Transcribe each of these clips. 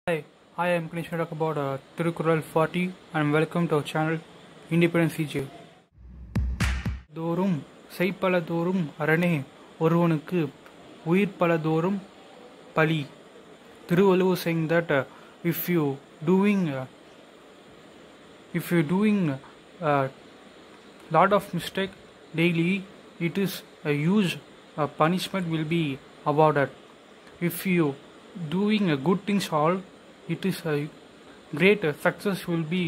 Hi, I am going to talk about Tirukural 40 and welcome to our channel Independent CJ. தோறும் செய்பல தோறும் அரணே ஒருவனுக்கு உயிர் பல தோறும் பலி. Thiruvalluvar saying that if you doing lot of mistake daily, it is a huge punishment will be awarded. If you doing good things all, it is a great success will be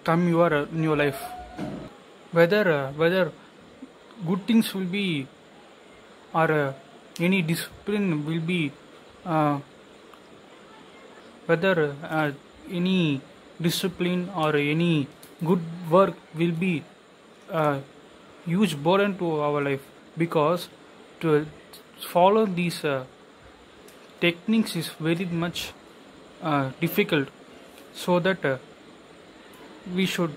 come in your life. Whether good things will be or any discipline will be whether any discipline or any good work will be huge burden to our life, because to follow these techniques is very much difficult, so that we should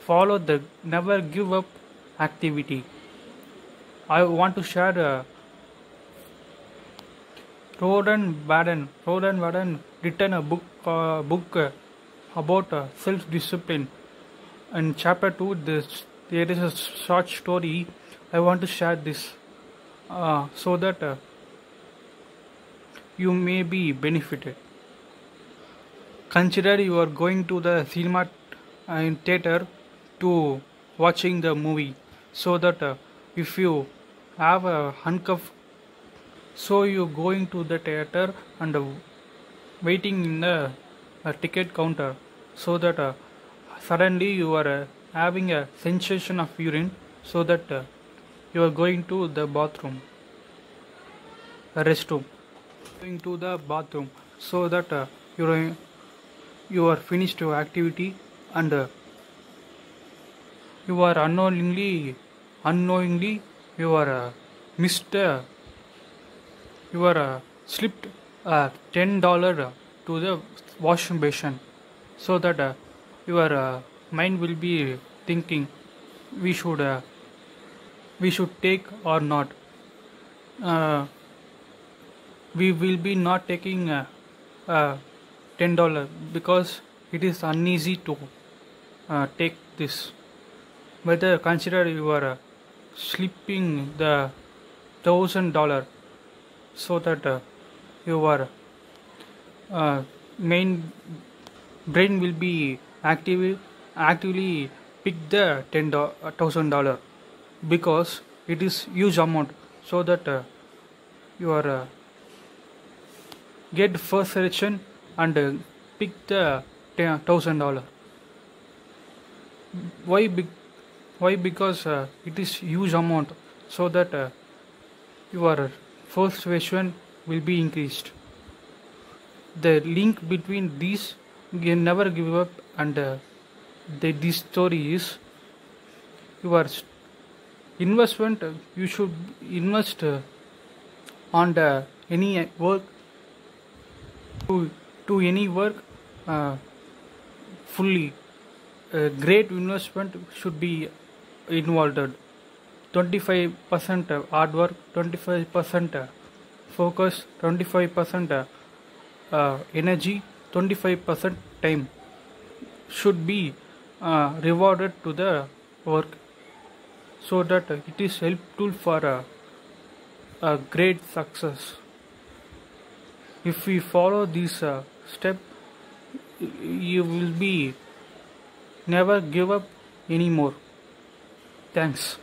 follow the never give up activity. I want to share Rodan Baden written a book about self-discipline. In chapter 2, there is a short story. I want to share this so that you may be benefited. Consider you are going to the cinema in theater to watching the movie, so that if you have a handcuff, so you going to the theater and waiting in the ticket counter, so that suddenly you are having a sensation of urine, so that you are going to the bathroom, restroom, going to the bathroom, so that you are finished your activity, and you are unknowingly you are missed you are slipped $10 to the washing basin, so that your mind will be thinking we should take or not. We will be not taking $10 because it is uneasy to take this. Whether consider you are slipping the $1,000, so that your main brain will be actively pick the $1,000, because it is huge amount, so that you are get first selection and pick the $1,000. Why? Because it is huge amount, so that your first selection will be increased. The link between these, you never give up, and this story is your investment. You should invest on any work to any work fully. Great investment should be involved. 25% hard work, 25% focus, 25% energy, 25% time should be rewarded to the work, so that it is helpful for a great success. If we follow this step, you will be never give up anymore. Thanks.